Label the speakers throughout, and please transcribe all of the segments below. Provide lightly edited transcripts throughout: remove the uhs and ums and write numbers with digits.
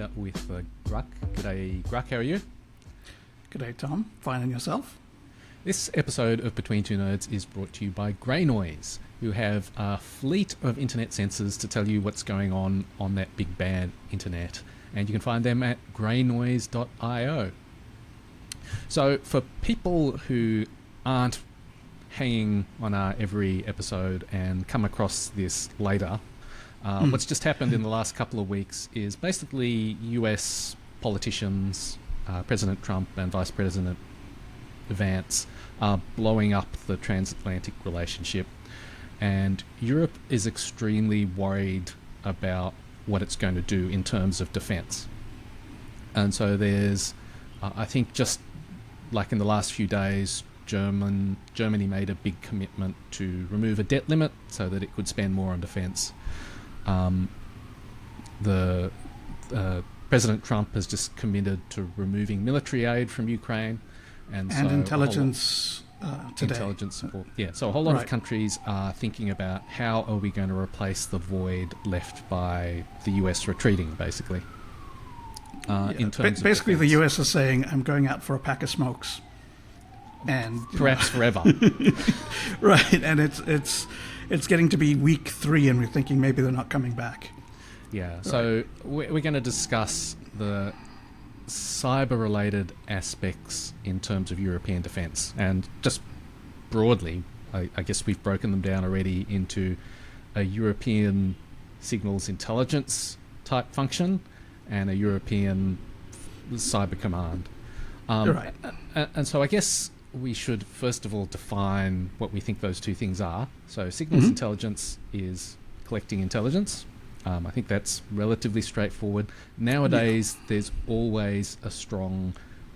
Speaker 1: here with Grugq. G'day, Grugq, how are you?
Speaker 2: G'day, Tom. Fine, and yourself?
Speaker 1: This episode of Between Two Nerds is brought to you by Grey Noise, who have a fleet of internet sensors to tell you what's going on that big bad internet. And you can find them at greynoise.io. So for people who aren't hanging on our every episode and come across this later, what's just happened in the last couple of weeks is basically US politicians, President Trump and Vice President Vance, are blowing up the transatlantic relationship. And Europe is extremely worried about what it's going to do in terms of defence. And so there's, I think just like in the last few days, Germany made a big commitment to remove a debt limit so that it could spend more on defence. President Trump has just committed to removing military aid from Ukraine. And so
Speaker 2: intelligence today.
Speaker 1: Intelligence support. Yeah, so a whole lot of countries are thinking about how are we going to replace the void left by the US retreating, basically. In terms
Speaker 2: basically,
Speaker 1: of
Speaker 2: the US is saying, I'm going out for a pack of smokes. And
Speaker 1: perhaps forever.
Speaker 2: Right, and it's getting to be week 3 and we're thinking maybe they're not coming back.
Speaker 1: Yeah, so we're going to discuss the cyber-related aspects in terms of European defence. And just broadly, I guess we've broken them down already into a European signals intelligence type function and a European cyber command.
Speaker 2: Right.
Speaker 1: And so I guess we should first of all define what we think those two things are. So signals intelligence is collecting intelligence. I think that's relatively straightforward. Nowadays, there's always a strong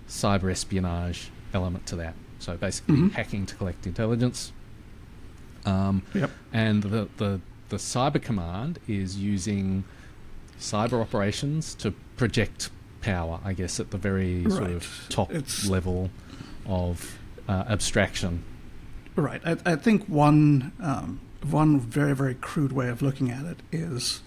Speaker 1: cyber espionage element to that. So basically hacking to collect intelligence. And the cyber command is using cyber operations to project power, I guess, at the very sort of top level of abstraction.
Speaker 2: Right. I think one very, very crude way of looking at it is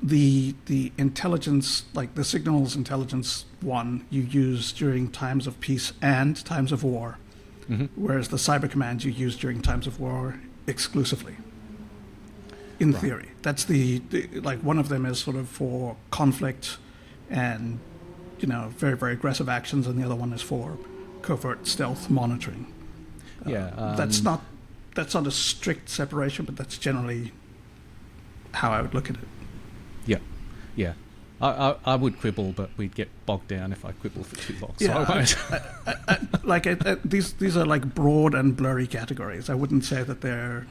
Speaker 2: the intelligence, like the signals intelligence one, you use during times of peace and times of war, whereas the cyber commands you use during times of war exclusively. In theory, that's the like one of them is sort of for conflict and very, very aggressive actions, and the other one is for covert stealth monitoring. That's not a strict separation, but that's generally how I would look at it.
Speaker 1: Yeah. I would quibble, but we'd get bogged down if I quibble for too long. So
Speaker 2: these are like broad and blurry categories. I wouldn't say that they're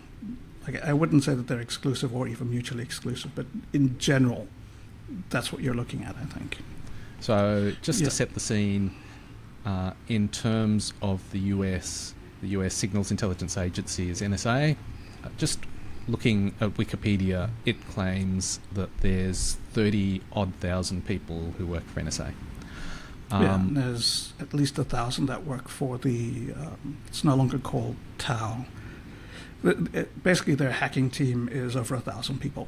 Speaker 2: exclusive or even mutually exclusive, but in general, that's what you're looking at, I think.
Speaker 1: So just to set the scene, in terms of the US Signals Intelligence Agency is NSA. Just looking at Wikipedia, it claims that there's 30-odd thousand people who work for NSA.
Speaker 2: And there's at least 1,000 that work for the, it's no longer called TAO. Basically, their hacking team is over 1,000 people.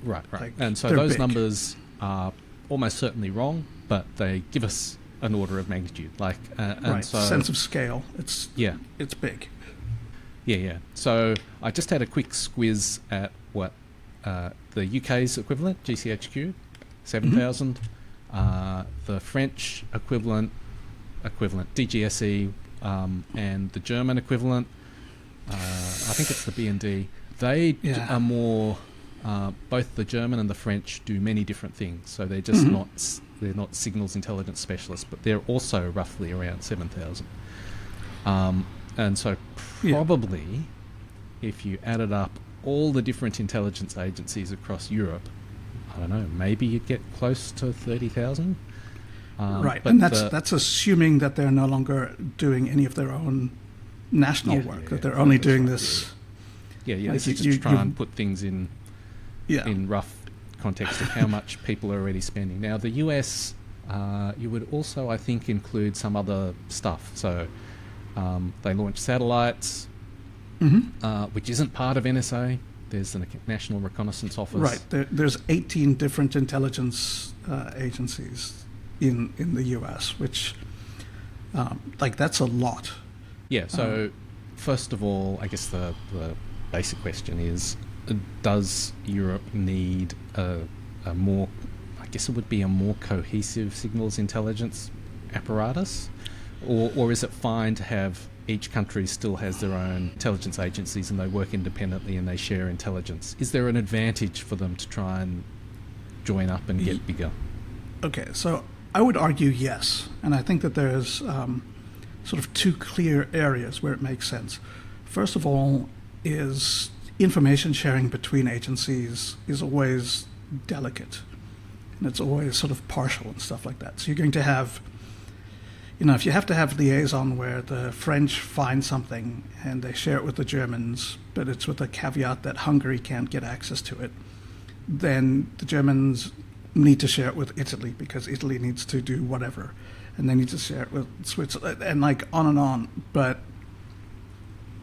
Speaker 2: Right.
Speaker 1: And so those numbers are almost certainly wrong, but they give us an order of magnitude. So,
Speaker 2: sense of scale. It's big.
Speaker 1: Yeah. So I just had a quick squiz at what the UK's equivalent, GCHQ, 7,000. The French equivalent, DGSE, and the German equivalent, I think it's the BND. They are more. Both the German and the French do many different things. So they're just they're not signals intelligence specialists, but they're also roughly around 7,000. And so probably, if you added up all the different intelligence agencies across Europe, I don't know, maybe you'd get close to 30,000.
Speaker 2: But and that's assuming that they're no longer doing any of their own national work, that they're only doing this.
Speaker 1: This is just to try and put things in rough context of how much people are already spending. Now, the US, you would also, I think, include some other stuff. So they launch satellites, which isn't part of NSA. there's the National Reconnaissance Office.
Speaker 2: Right. There's 18 different intelligence agencies in the U.S., which, that's a lot.
Speaker 1: Yeah, so first of all, I guess the basic question is, does Europe need a more, I guess it would be a more cohesive signals intelligence apparatus? Or is it fine to have each country still has their own intelligence agencies and they work independently and they share intelligence? Is there an advantage for them to try and join up and get bigger?
Speaker 2: Okay, so I would argue yes. And I think that there's sort of two clear areas where it makes sense. First of all is information sharing between agencies is always delicate. And it's always sort of partial and stuff like that. So you're going to have, if you have to have liaison where the French find something and they share it with the Germans, but it's with a caveat that Hungary can't get access to it, then the Germans need to share it with Italy because Italy needs to do whatever. And they need to share it with Switzerland, and on and on. But,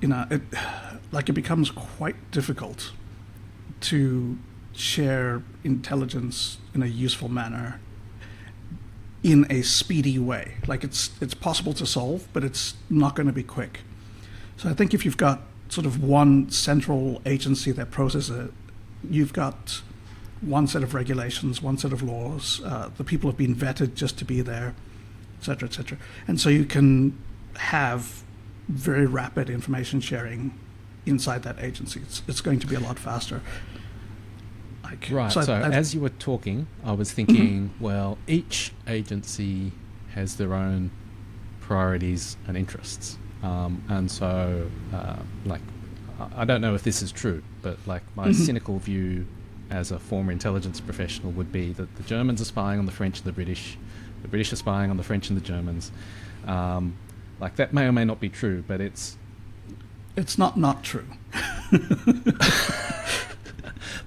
Speaker 2: it becomes quite difficult to share intelligence in a useful manner in a speedy way. It's possible to solve, but it's not going to be quick. So I think if you've got sort of one central agency that processes it, you've got one set of regulations, one set of laws. The people have been vetted just to be there, et cetera, et cetera. And so you can have very rapid information sharing inside that agency. It's going to be a lot faster.
Speaker 1: Right, so as you were talking, I was thinking, well, each agency has their own priorities and interests. And so, I don't know if this is true, but my cynical view as a former intelligence professional would be that the Germans are spying on the French and the British are spying on the French and the Germans. That may or may not be true, but it's
Speaker 2: not true.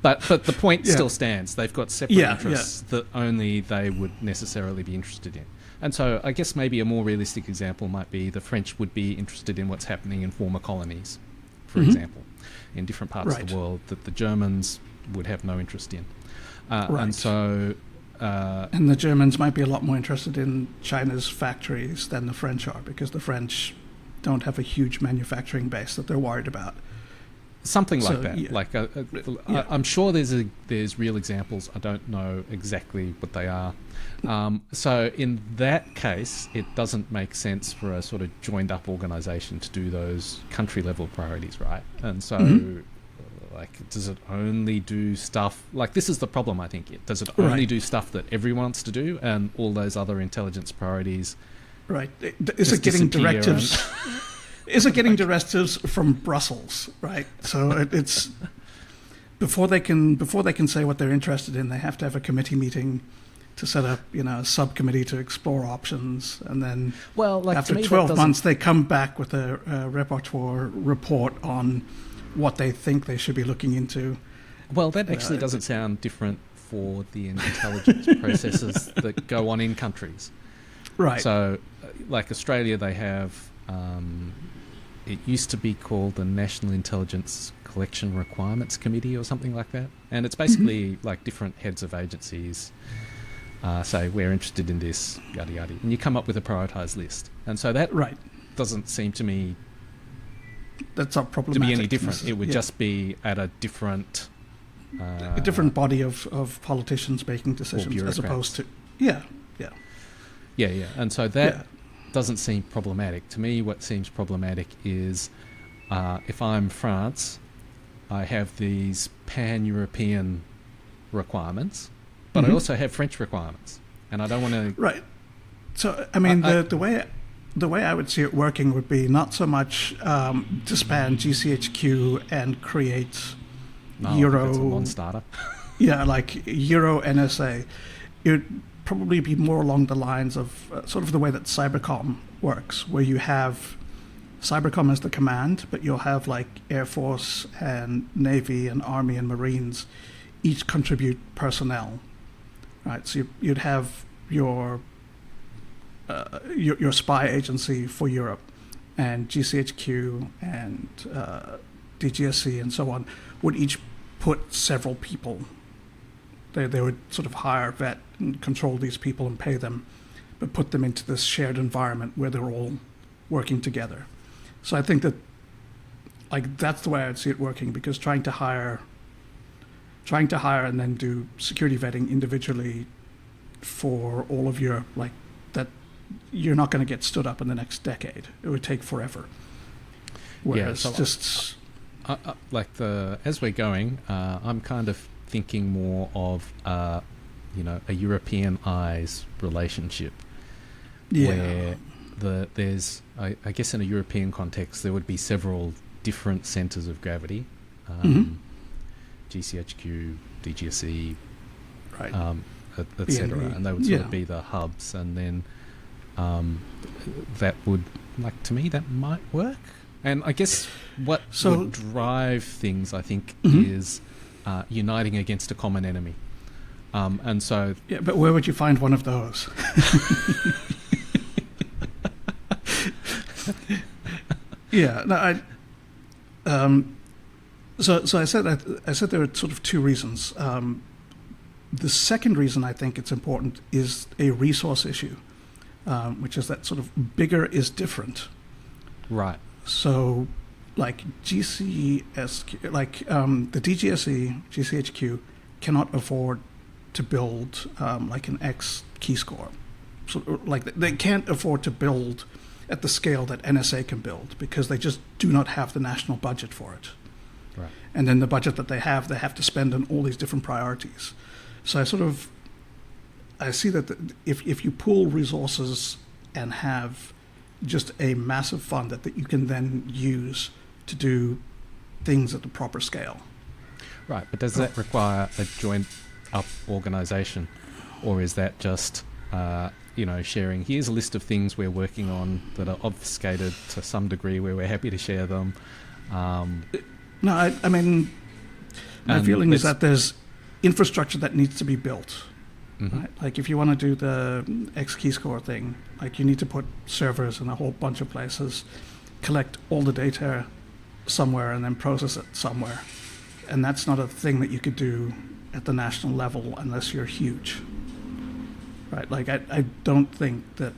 Speaker 1: But the point still stands. They've got separate interests that only they would necessarily be interested in. And so I guess maybe a more realistic example might be the French would be interested in what's happening in former colonies, for example, in different parts of the world that the Germans would have no interest in. And so...
Speaker 2: and the Germans might be a lot more interested in China's factories than the French are, because the French don't have a huge manufacturing base that they're worried about.
Speaker 1: Something like that. I'm sure there's real examples. I don't know exactly what they are. So in that case, it doesn't make sense for a sort of joined up organisation to do those country level priorities, right? And so, does it only do stuff? This is the problem, I think. Does it only do stuff that everyone wants to do, and all those other intelligence priorities?
Speaker 2: Right. Is it getting directives? Is it getting directives from Brussels, right? So it's before they can say what they're interested in, they have to have a committee meeting to set up, a subcommittee to explore options, and then after 12 months they come back with a repertoire report on what they think they should be looking into.
Speaker 1: Well, that actually doesn't sound different for the intelligence processes that go on in countries.
Speaker 2: Right.
Speaker 1: So, Australia, they have... it used to be called the National Intelligence Collection Requirements Committee or something like that. And it's basically different heads of agencies say, we're interested in this, yada yada. And you come up with a prioritised list. And so that doesn't seem to me
Speaker 2: that's not problematic
Speaker 1: to be any different. It would just be at a different...
Speaker 2: a different body of politicians making decisions as opposed to... Yeah.
Speaker 1: And so that... doesn't seem problematic. To me, what seems problematic is if I'm France, I have these pan-European requirements, but I also have French requirements, and I don't want to...
Speaker 2: Right. So, I mean, the way I would see it working would be not so much disband GCHQ and create Euro...
Speaker 1: That's a non-starter.
Speaker 2: Euro NSA. It would probably be more along the lines of sort of the way that Cybercom works, where you have Cybercom as the command, but you'll have Air Force and Navy and Army and Marines each contribute personnel, right? So you'd have your spy agency for Europe, and GCHQ and DGSC and so on would each put several people. They would sort of hire, vet, and control these people and pay them, but put them into this shared environment where they're all working together. So I think that, like, that's the way I'd see it working, because trying to hire and then do security vetting individually for all of your, like, that, you're not going to get stood up in the next decade. It would take forever. Whereas
Speaker 1: as we're going, I'm kind of thinking more of a European eyes relationship, where there's I guess in a European context there would be several different centres of gravity, GCHQ, DGSE,
Speaker 2: right,
Speaker 1: etc., and they would sort of be the hubs, and then that would, like, to me, that might work. And I guess what would drive things, I think, is uniting against a common enemy. And so...
Speaker 2: Yeah, but where would you find one of those? Yeah, no, so I said there are sort of two reasons. The second reason I think it's important is a resource issue, which is that sort of bigger is different.
Speaker 1: Right.
Speaker 2: So, like GCSQ, like the DGSE, GCHQ cannot afford to build like an X key score. So, like, they can't afford to build at the scale that NSA can build, because they just do not have the national budget for it.
Speaker 1: Right.
Speaker 2: And then the budget that they have to spend on all these different priorities. So I see that if you pool resources and have just a massive fund that you can then use to do things at the proper scale.
Speaker 1: Right, but does that require a joint up organisation, or is that just sharing? Here's a list of things we're working on that are obfuscated to some degree, where we're happy to share them.
Speaker 2: No, I mean, my feeling is that there's infrastructure that needs to be built. Right? Like, if you want to do the X key score thing, like, you need to put servers in a whole bunch of places, collect all the data somewhere, and then process it somewhere. And that's not a thing that you could do at the national level unless you're huge. Right? Like, I don't think that,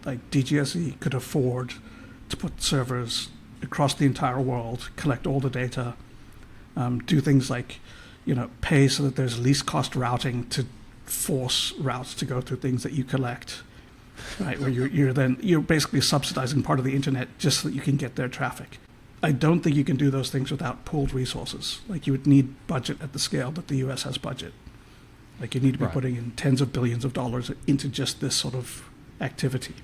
Speaker 2: like, DGSE could afford to put servers across the entire world, collect all the data, do things like, pay so that there's least cost routing to force routes to go through things that you collect, right? Where you're basically subsidizing part of the internet just so that you can get their traffic. I don't think you can do those things without pooled resources. Like, you would need budget at the scale that the US has budget. Like, you need to be putting in tens of billions of dollars into just this sort of activity.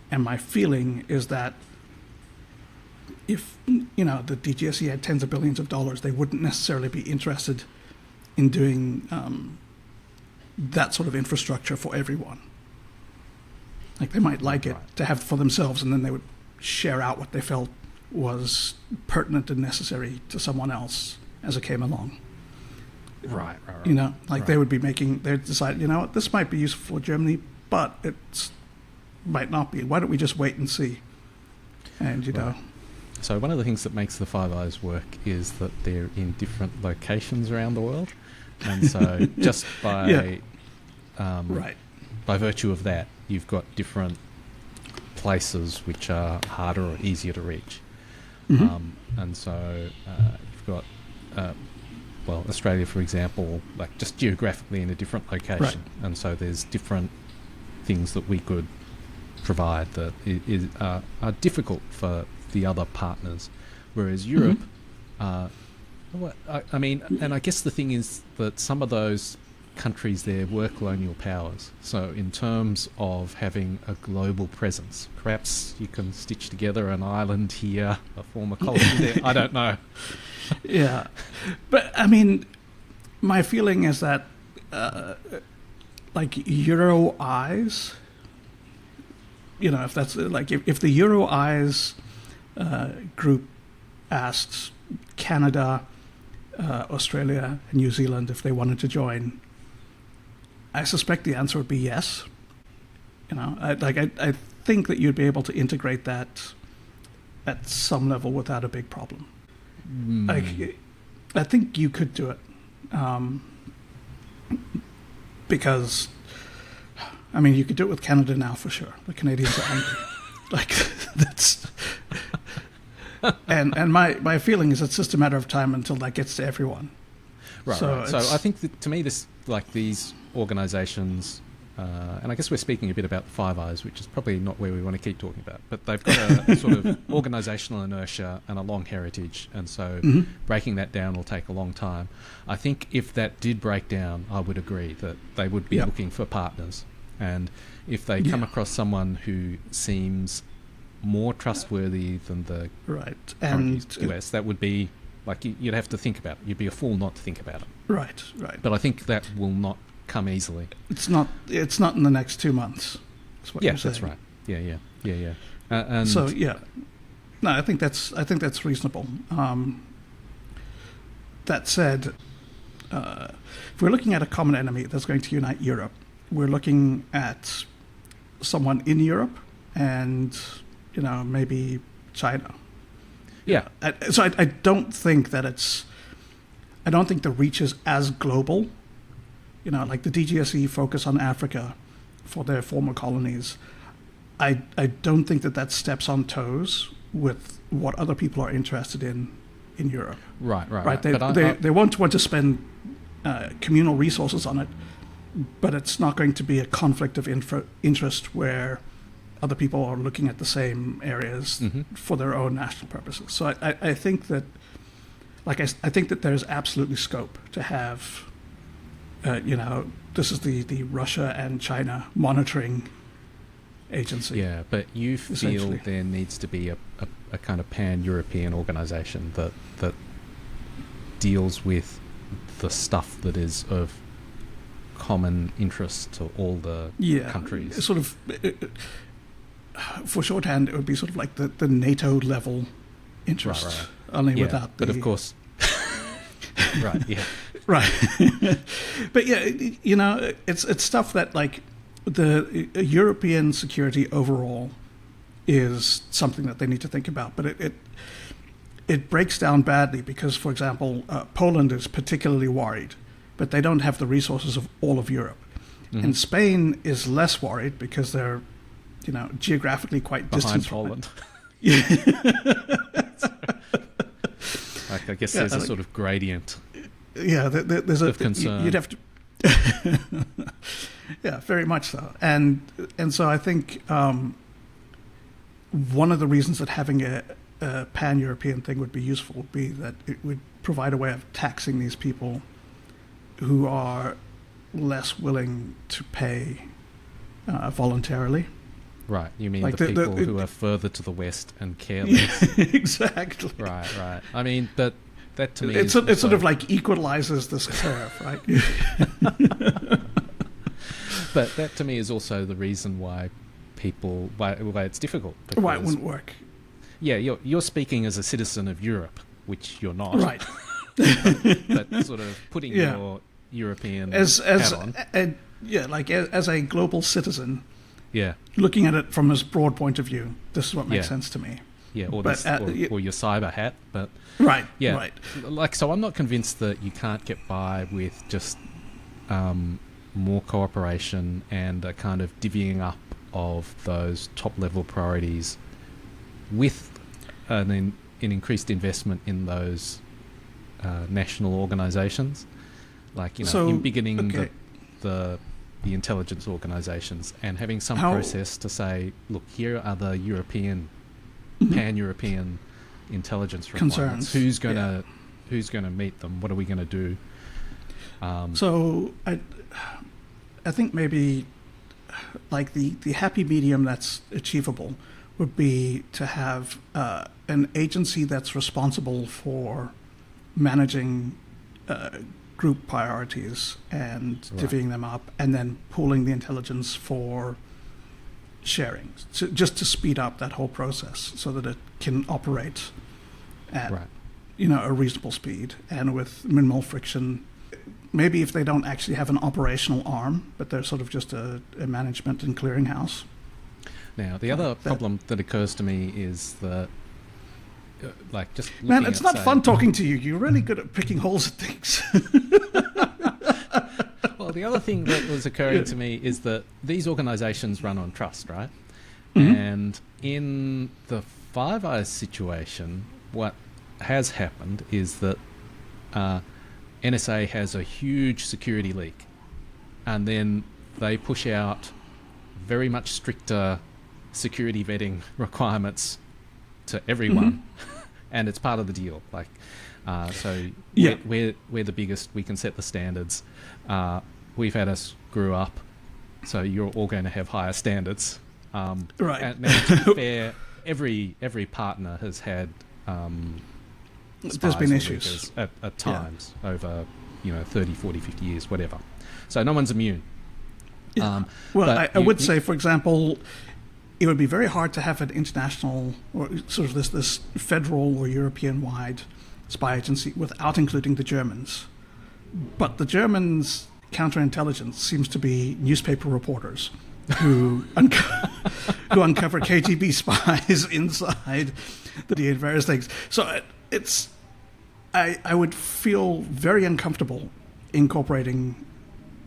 Speaker 2: And my feeling is that if, the DGSE had tens of billions of dollars, they wouldn't necessarily be interested in doing that sort of infrastructure for everyone. Like, they might like it to have for themselves, and then they would share out what they felt was pertinent and necessary to someone else as it came along.
Speaker 1: Right.
Speaker 2: They would be they'd decide, what, this might be useful for Germany, but it might not be. Why don't we just wait and see? And,
Speaker 1: So one of the things that makes the Five Eyes work is that they're in different locations around the world. And so just by by virtue of that, you've got different places which are harder or easier to reach. And so you've got, Australia, for example, like, just geographically in a different location. Right. And so there's different things that we could provide that are difficult for the other partners. Whereas Europe, and I guess the thing is that some of those countries there were colonial powers. So in terms of having a global presence, perhaps you can stitch together an island here, a former colony there. I don't know.
Speaker 2: Yeah. But, I mean, my feeling is that, like, Euro eyes, if that's, like, if the Euro eyes group asked Canada, Australia, and New Zealand if they wanted to join, I suspect the answer would be yes. I think that you'd be able to integrate that at some level without a big problem. Like, I think you could do it, because, I mean, you could do it with Canada now for sure. The Canadians are angry. Like, that's... And my feeling is it's just a matter of time until that gets to everyone.
Speaker 1: Right. So I think that, to me, this, like, these organisations, and I guess we're speaking a bit about the Five Eyes, which is probably not where we want to keep talking about, but they've got a sort of organisational inertia and a long heritage, and so breaking that down will take a long time. I think if that did break down, I would agree that they would be looking for partners, and if they come across someone who seems more trustworthy than the current US, that would be, like, you'd have to think about it. You'd be a fool not to think about it. Right. But I think that will not come easily.
Speaker 2: It's not in the next 2 months. That's what you're saying.
Speaker 1: That's right. Yeah. And
Speaker 2: so no, I think that's reasonable. That said, if we're looking at a common enemy that's going to unite Europe, we're looking at someone in Europe and, maybe China.
Speaker 1: Yeah.
Speaker 2: So I don't think that I don't think the reach is as global. Like the DGSE focus on Africa for their former colonies. I don't think that steps on toes with what other people are interested in Europe.
Speaker 1: Right.
Speaker 2: They won't want to spend communal resources on it, but it's not going to be a conflict of interest where other people are looking at the same areas for their own national purposes. So I think that, I think that there's absolutely scope to have, this is the Russia and China monitoring agency.
Speaker 1: Yeah, but you feel there needs to be a kind of pan-European organisation that deals with the stuff that is of common interest to all the countries.
Speaker 2: Sort of, for shorthand, it would be sort of like the NATO level interest,
Speaker 1: right.
Speaker 2: only without the...
Speaker 1: But of course... Right, yeah.
Speaker 2: Right. But it's stuff that, like, the European security overall is something that they need to think about. But it breaks down badly because, for example, Poland is particularly worried, but they don't have the resources of all of Europe. And Spain is less worried because they're, geographically quite distant from
Speaker 1: Poland. I guess there's a sort of gradient.
Speaker 2: Yeah, there's a
Speaker 1: concern.
Speaker 2: You'd have to. Yeah, very much so, and so I think one of the reasons that having a pan-European thing would be useful would be that it would provide a way of taxing these people who are less willing to pay voluntarily.
Speaker 1: Right, you mean like the people who are further to the west and care less?
Speaker 2: Exactly.
Speaker 1: Right. I mean, that to me
Speaker 2: it sort of like equalizes this curve, right?
Speaker 1: But that to me is also the reason why it's difficult.
Speaker 2: Why it wouldn't work.
Speaker 1: Yeah, you're speaking as a citizen of Europe, which you're not.
Speaker 2: Right.
Speaker 1: but sort of putting your European hat on.
Speaker 2: As a global citizen.
Speaker 1: Yeah.
Speaker 2: Looking at it from this broad point of view, this is what makes sense to me.
Speaker 1: Yeah, or your cyber hat, but
Speaker 2: right.
Speaker 1: Like, so I'm not convinced that you can't get by with just more cooperation and a kind of divvying up of those top level priorities with an increased investment in those national organisations, like in beginning the intelligence organisations and having some process to say, look, here are the European, pan-European intelligence requirements. Who's gonna meet them? What are we gonna do?
Speaker 2: So I think maybe like the happy medium that's achievable would be to have an agency that's responsible for managing group priorities and divvying them up, and then pooling the intelligence for sharing, just to speed up that whole process so that it can operate at a reasonable speed and with minimal friction. Maybe if they don't actually have an operational arm, but they're sort of just a management and clearinghouse.
Speaker 1: Now, the other problem that occurs to me is that like just
Speaker 2: Man,
Speaker 1: looking
Speaker 2: it's
Speaker 1: at,
Speaker 2: not
Speaker 1: say-
Speaker 2: fun talking to you. You're really good at picking holes at things.
Speaker 1: Well, the other thing that was occurring to me is that these organisations run on trust, right?
Speaker 2: Mhm.
Speaker 1: And in the Five Eyes situation, what has happened is that NSA has a huge security leak, and then they push out very much stricter security vetting requirements to everyone, and it's part of the deal. Like, so
Speaker 2: Yeah.
Speaker 1: we're the biggest. We can set the standards. We've had us grew up, so you're all going to have higher standards.
Speaker 2: Right.
Speaker 1: And now, to be fair, every partner has had
Speaker 2: There's
Speaker 1: spies
Speaker 2: been
Speaker 1: or
Speaker 2: issues.
Speaker 1: leakers at times over 30, 40, 50 years, whatever. So no one's immune.
Speaker 2: Yeah. Well,
Speaker 1: but
Speaker 2: I would say, for example, it would be very hard to have an international or sort of this federal or European-wide spy agency without including the Germans. But the Germans' counterintelligence seems to be newspaper reporters who who uncover KGB spies inside the various things. So I would feel very uncomfortable incorporating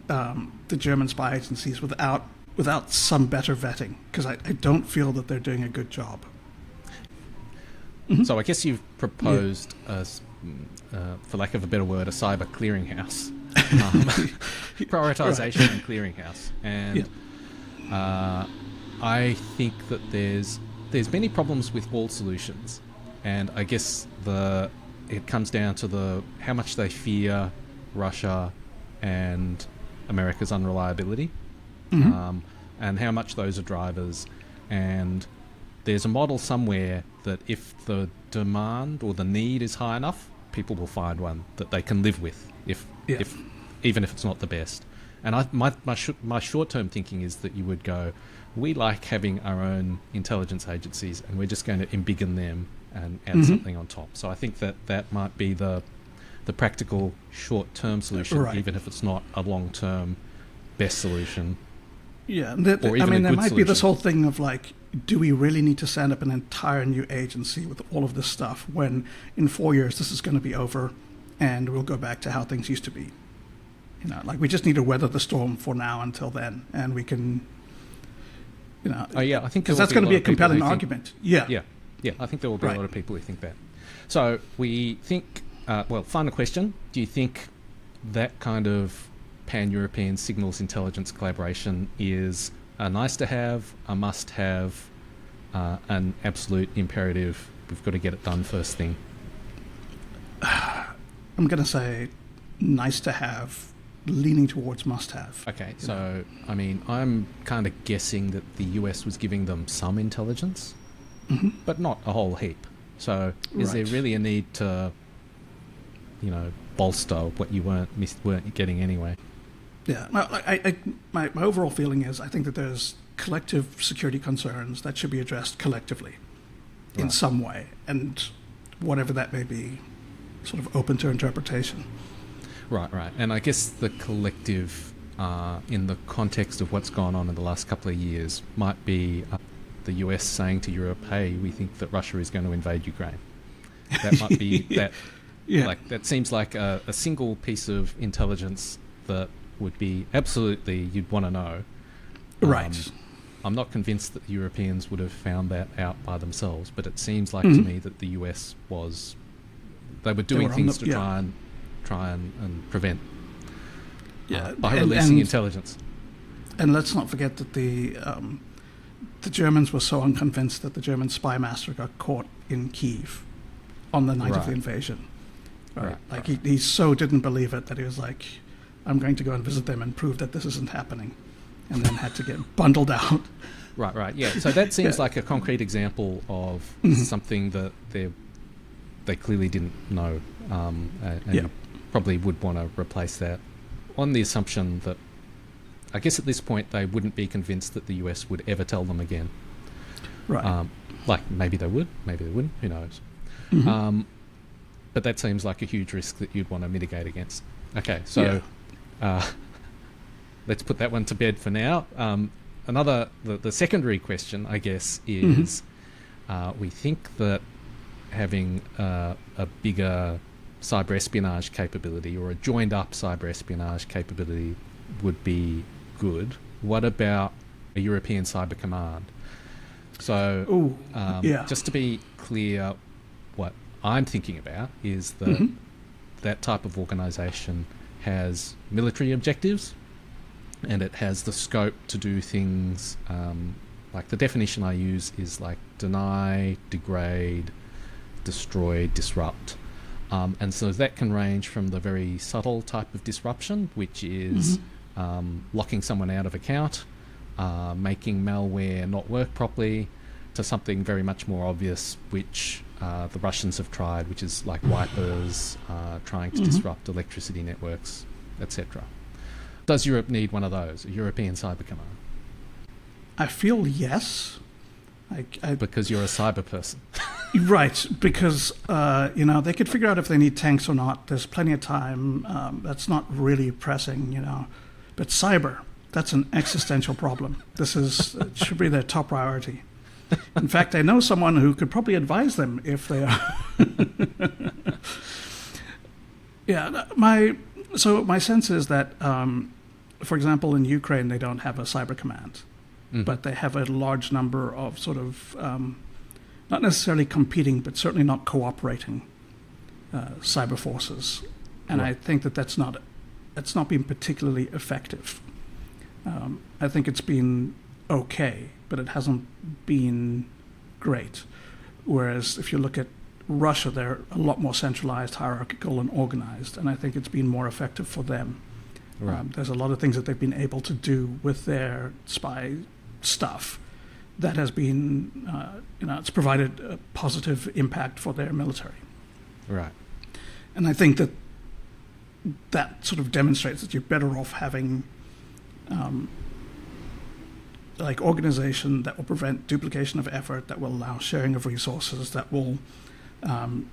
Speaker 2: the German spy agencies without some better vetting, because I don't feel that they're doing a good job.
Speaker 1: So I guess you've proposed, for lack of a better word, a cyber clearinghouse, prioritization and clearinghouse, and I think that there's many problems with all solutions, and I guess it comes down to how much they fear Russia and America's unreliability, and how much those are drivers. And there's a model somewhere that if the demand or the need is high enough, people will find one that they can live with, even if it's not the best. And my short-term thinking is that you would go, we like having our own intelligence agencies, and we're just going to embiggen them and add something on top. So I think that might be the practical short-term solution,
Speaker 2: Right.
Speaker 1: even if it's not a long-term best solution.
Speaker 2: Yeah,
Speaker 1: Or even a
Speaker 2: there
Speaker 1: good
Speaker 2: might be this
Speaker 1: solution.
Speaker 2: whole thing of like, do we really need to stand up an entire new agency with all of this stuff when in 4 years this is going to be over and we'll go back to how things used to be? Like we just need to weather the storm for now until then, and we can,
Speaker 1: Oh yeah, I think
Speaker 2: because
Speaker 1: there
Speaker 2: that's
Speaker 1: will
Speaker 2: going to be a
Speaker 1: lot of people who
Speaker 2: compelling
Speaker 1: think-
Speaker 2: argument. Yeah.
Speaker 1: Yeah, I think there will be a
Speaker 2: Right.
Speaker 1: lot of people who think that. So we think, final question, do you think that kind of pan-European signals intelligence collaboration is a nice to have, a must have, an absolute imperative, we've got to get it done first thing?
Speaker 2: I'm going to say nice to have, leaning towards must have.
Speaker 1: Okay, so, I mean, I'm kind of guessing that the US was giving them some intelligence, but not a whole heap. So is there
Speaker 2: Right.
Speaker 1: really a need to, bolster what you weren't getting anyway?
Speaker 2: Yeah, my overall feeling is I think that there's collective security concerns that should be addressed collectively in
Speaker 1: Right.
Speaker 2: some way, and whatever that may be, sort of open to interpretation.
Speaker 1: Right. And I guess the collective, in the context of what's gone on in the last couple of years, might be the US saying to Europe, hey, we think that Russia is going to invade Ukraine. That might be that.
Speaker 2: Yeah.
Speaker 1: Like, that seems like a single piece of intelligence that would be absolutely you'd want to know.
Speaker 2: Right.
Speaker 1: I'm not convinced that the Europeans would have found that out by themselves, but it seems like to me that the US they were doing
Speaker 2: were on
Speaker 1: things
Speaker 2: the-
Speaker 1: to
Speaker 2: yeah.
Speaker 1: try and prevent
Speaker 2: Yeah,
Speaker 1: by
Speaker 2: and-
Speaker 1: releasing
Speaker 2: and-
Speaker 1: intelligence.
Speaker 2: And let's not forget that the Germans were so unconvinced that the German spy master got caught in Kiev on the night of the
Speaker 1: Right.
Speaker 2: invasion.
Speaker 1: Right.
Speaker 2: Like he so didn't believe it that he was like, I'm going to go and visit them and prove that this isn't happening, and then had to get bundled out.
Speaker 1: Right. Yeah. So that seems
Speaker 2: Yeah.
Speaker 1: like a concrete example of something that they clearly didn't know, and
Speaker 2: Yeah.
Speaker 1: probably would want to replace that on the assumption that, I guess at this point they wouldn't be convinced that the US would ever tell them again.
Speaker 2: Right.
Speaker 1: Like maybe they would, maybe they wouldn't. Who knows? But that seems like a huge risk that you'd want to mitigate against. Okay, so let's put that one to bed for now. The secondary question, I guess, is we think that having a bigger cyber espionage capability or a joined up cyber espionage capability would be good. What about a European cyber command? So, just to be clear, what I'm thinking about is that that type of organisation has military objectives, and it has the scope to do things like the definition I use is like deny, degrade, destroy, disrupt. And so that can range from the very subtle type of disruption, which is locking someone out of account, making malware not work properly, to something very much more obvious, which the Russians have tried, which is like wipers, trying to disrupt electricity networks, etc. Does Europe need one of those, a European cyber command?
Speaker 2: I feel yes.
Speaker 1: Because you're a cyber person.
Speaker 2: Right, because they could figure out if they need tanks or not. There's plenty of time. That's not really pressing, But cyber, that's an existential problem. It should be their top priority. In fact, I know someone who could probably advise them if they are. My sense is that, for example, in Ukraine, they don't have a cyber command, but they have a large number of sort of, not necessarily competing, but certainly not cooperating cyber forces. And I think that's not been particularly effective. I think it's been okay, but it hasn't been great. Whereas if you look at Russia, they're a lot more centralized, hierarchical, and organized, and I think it's been more effective for them. Right. There's a lot of things that they've been able to do with their spy stuff that has been, it's provided a positive impact for their military.
Speaker 1: Right.
Speaker 2: And I think that sort of demonstrates that you're better off having organization that will prevent duplication of effort, that will allow sharing of resources, that will, in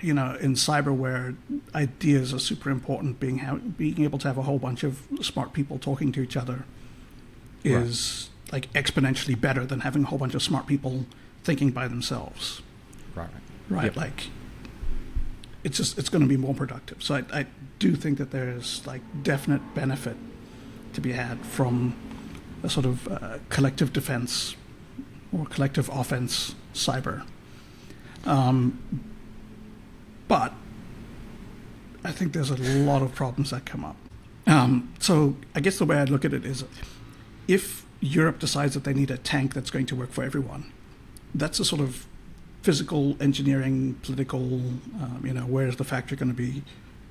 Speaker 2: cyber where ideas are super important, being able to have a whole bunch of smart people talking to each other is like exponentially better than having a whole bunch of smart people thinking by themselves. Right. Yep. Like it's going to be more productive. So I do think that there's like definite benefit to be had from a sort of collective defense or collective offense cyber. But I think there's a lot of problems that come up. So I guess the way I'd look at it is if Europe decides that they need a tank that's going to work for everyone, that's a sort of physical engineering, political, where's the factory going to be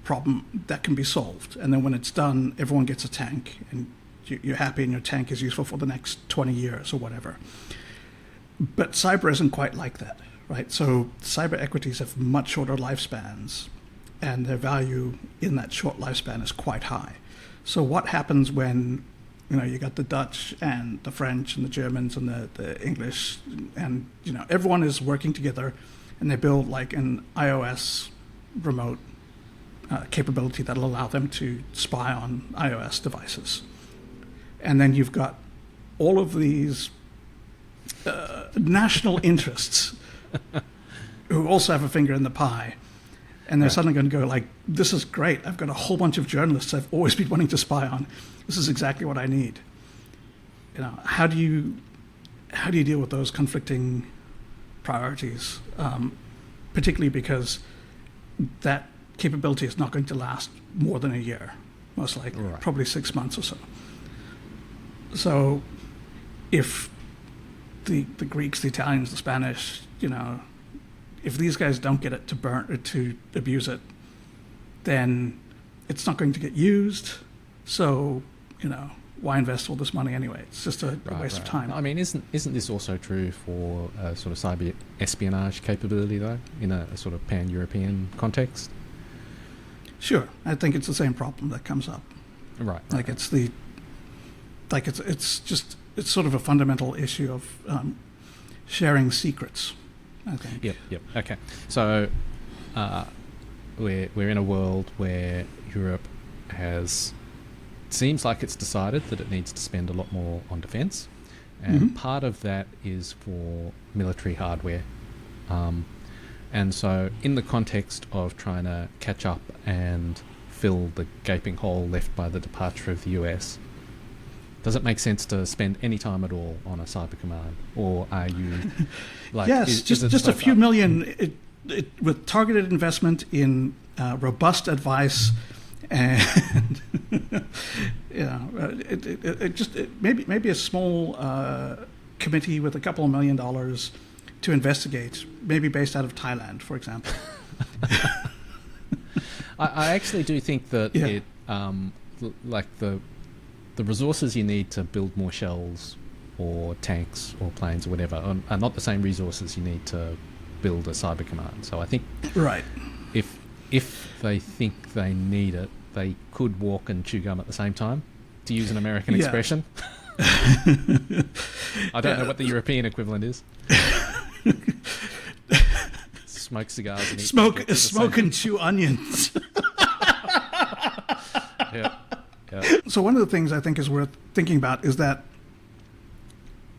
Speaker 2: problem that can be solved. And then when it's done, everyone gets a tank and you're happy and your tank is useful for the next 20 years or whatever. But cyber isn't quite like that, right? So cyber equities have much shorter lifespans and their value in that short lifespan is quite high. So what happens when, you got the Dutch and the French and the Germans and the English and, everyone is working together and they build like an iOS remote capability that'll allow them to spy on iOS devices. And then you've got all of these national interests who also have a finger in the pie. And they're suddenly going to go like, this is great. I've got a whole bunch of journalists I've always been wanting to spy on. This is exactly what I need. How do you deal with those conflicting priorities? Particularly because that capability is not going to last more than a year, most likely, probably 6 months or so. So if the Greeks, the Italians, the Spanish, if these guys don't get it to burn or to abuse it, then it's not going to get used. So, why invest all this money anyway? It's just a waste of time.
Speaker 1: I mean, isn't this also true for a sort of cyber espionage capability, though, in a sort of pan-European context?
Speaker 2: Sure, I think it's the same problem that comes up.
Speaker 1: Right.
Speaker 2: Like it's sort of a fundamental issue of sharing secrets, I think.
Speaker 1: Yep. Okay. So we're in a world where Europe seems like it's decided that it needs to spend a lot more on defence, and part of that is for military hardware. And so in the context of trying to catch up and fill the gaping hole left by the departure of the US, does it make sense to spend any time at all on a cyber command? Or are you like...
Speaker 2: Yes, just a few million with targeted investment in robust advice and maybe a small committee with a couple of $1 million to investigate, maybe based out of Thailand, for example.
Speaker 1: I actually do think that it like the resources you need to build more shells or tanks or planes or whatever are not the same resources you need to build a cyber command. So I think if they think they need it, they could walk and chew gum at the same time, to use an American expression. I don't know what the European equivalent is. Smoke cigars and eat
Speaker 2: smoke and chew onions.
Speaker 1: Yeah.
Speaker 2: So one of the things I think is worth thinking about is that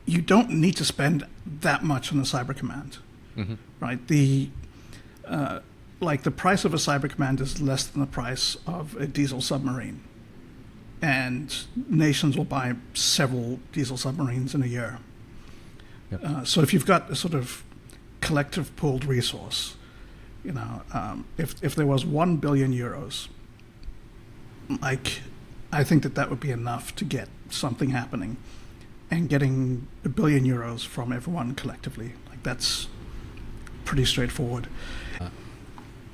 Speaker 2: you don't need to spend that much on a cyber command, right? The price of a cyber command is less than the price of a diesel submarine, and nations will buy several diesel submarines in a year. Yep. So if you've got a sort of collective pooled resource, if there was 1 billion euros, I think that would be enough to get something happening, and getting €1 billion from everyone collectively, that's pretty straightforward.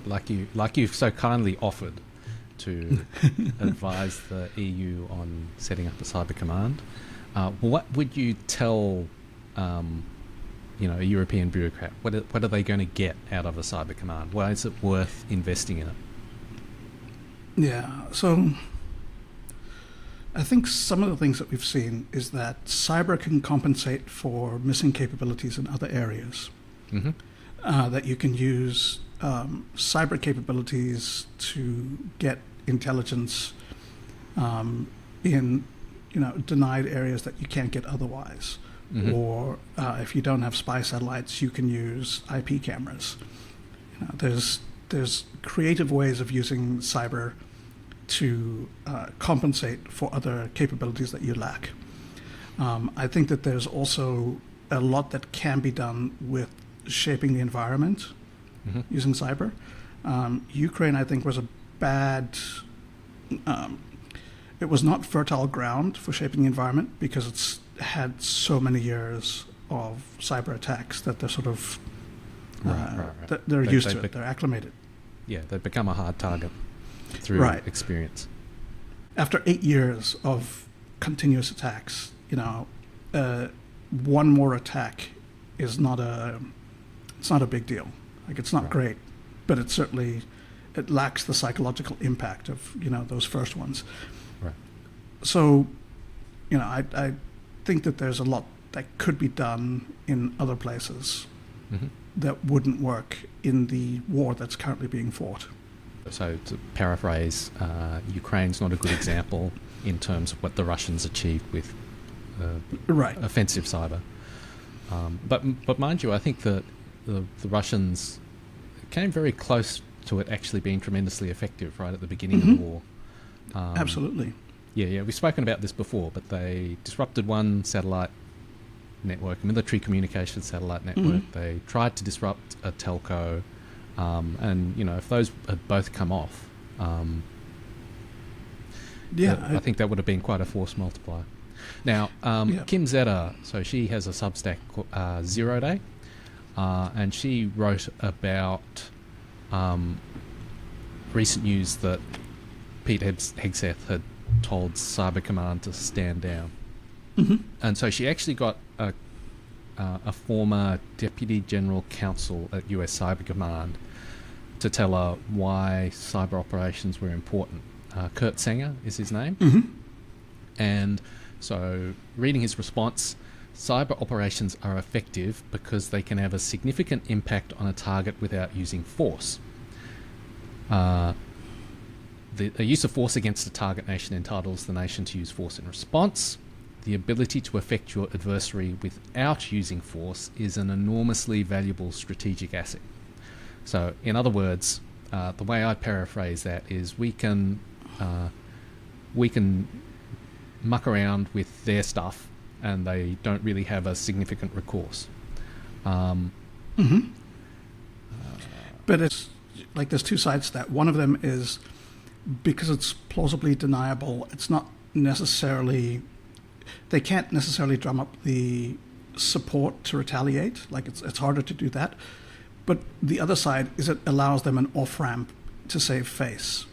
Speaker 1: Like you've so kindly offered to advise the EU on setting up a cyber command, what would you tell a European bureaucrat? What are they going to get out of a cyber command? Why is it worth investing in it?
Speaker 2: Yeah, so I think some of the things that we've seen is that cyber can compensate for missing capabilities in other areas. That you can use cyber capabilities to get intelligence in denied areas that you can't get otherwise. Or if you don't have spy satellites, you can use IP cameras. There's creative ways of using cyber to compensate for other capabilities that you lack. I think that there's also a lot that can be done with shaping the environment using cyber. Ukraine, I think, was a bad... it was not fertile ground for shaping the environment because it's had so many years of cyber attacks that they're sort of... They're used to it. They're acclimated.
Speaker 1: Yeah, they've become a hard target through experience.
Speaker 2: After 8 years of continuous attacks, one more attack is not a big deal. It's not great, but it lacks the psychological impact of those first ones.
Speaker 1: Right.
Speaker 2: So, I think that there's a lot that could be done in other places that wouldn't work in the war that's currently being fought.
Speaker 1: So to paraphrase, Ukraine's not a good example in terms of what the Russians achieved with offensive cyber. But mind you, I think that the Russians came very close to it actually being tremendously effective right at the beginning of the war.
Speaker 2: Absolutely.
Speaker 1: Yeah, we've spoken about this before, but they disrupted one satellite network, a military communications satellite network. They tried to disrupt a telco. And if those had both come off, I think that would have been quite a force multiplier. Now, Kim Zeta, so she has a Substack called 0 Day, and she wrote about recent news that Pete Hegseth had told Cyber Command to stand down, and so she actually got a former Deputy General Counsel at US Cyber Command to tell her why cyber operations were important. Kurt Sanger is his name. And so reading his response, cyber operations are effective because they can have a significant impact on a target without using force. The use of force against a target nation entitles the nation to use force in response. The ability to affect your adversary without using force is an enormously valuable strategic asset. So, in other words, the way I paraphrase that is we can muck around with their stuff, and they don't really have a significant recourse.
Speaker 2: But it's like there's two sides to that. One of them is because it's plausibly deniable. It's not necessarily. They can't necessarily drum up the support to retaliate. Like it's harder to do that. But the other side is it allows them an off ramp to save face.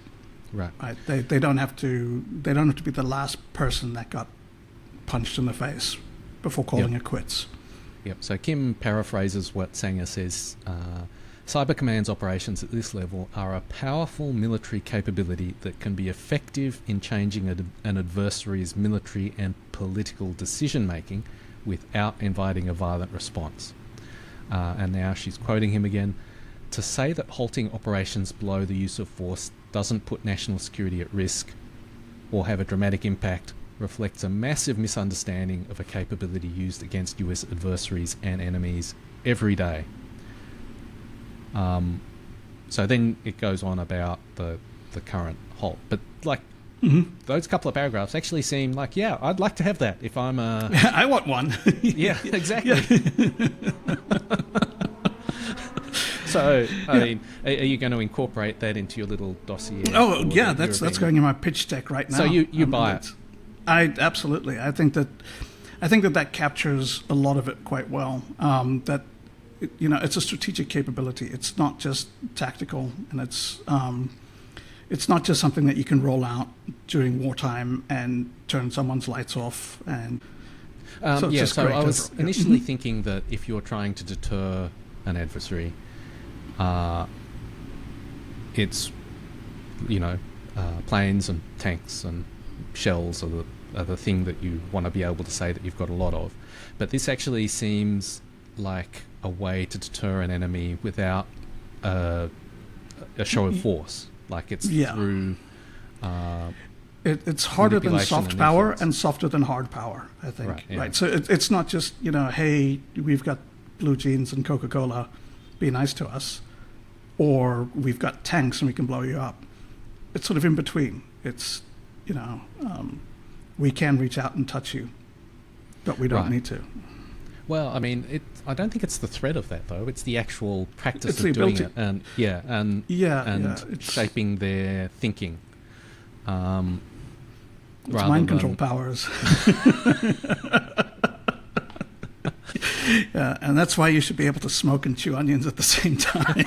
Speaker 1: Right.
Speaker 2: They don't have to. They don't have to be the last person that got punched in the face before calling it quits.
Speaker 1: Yep. So Kim paraphrases what Sanger says. Cyber Command's operations at this level are a powerful military capability that can be effective in changing an adversary's military and political decision-making without inviting a violent response. And now she's quoting him again. To say that halting operations below the use of force doesn't put national security at risk or have a dramatic impact reflects a massive misunderstanding of a capability used against US adversaries and enemies every day. So then it goes on about the current halt. But like those couple of paragraphs actually seem like, yeah, I'd like to have that if I'm a...
Speaker 2: I want one.
Speaker 1: Yeah, exactly. So, I mean, are you going to incorporate that into your little dossier?
Speaker 2: Oh, yeah, that's going in my pitch deck right now.
Speaker 1: So you buy it?
Speaker 2: Absolutely. I think that captures a lot of it quite well. That it's a strategic capability. It's not just tactical, and it's not just something that you can roll out during wartime and turn someone's lights off. And
Speaker 1: so I was initially thinking that if you're trying to deter an adversary, it's planes and tanks and shells are the thing that you want to be able to say that you've got a lot of. But this actually seems like a way to deter an enemy without a show of force. Like it's through...
Speaker 2: it's harder than soft power and softer than hard power, I think. Right, yeah. Right. So it's not just, hey, we've got blue jeans and Coca-Cola, be nice to us, or we've got tanks and we can blow you up. It's sort of in between. It's, we can reach out and touch you, but we don't need to.
Speaker 1: Well, I mean, I don't think it's the threat of that though. It's the actual practice of doing it, and shaping their thinking.
Speaker 2: It's mind control powers. Yeah, and that's why you should be able to smoke and chew onions at the same time.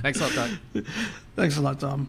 Speaker 1: Thanks a lot, Doug.
Speaker 2: Thanks a lot, Tom.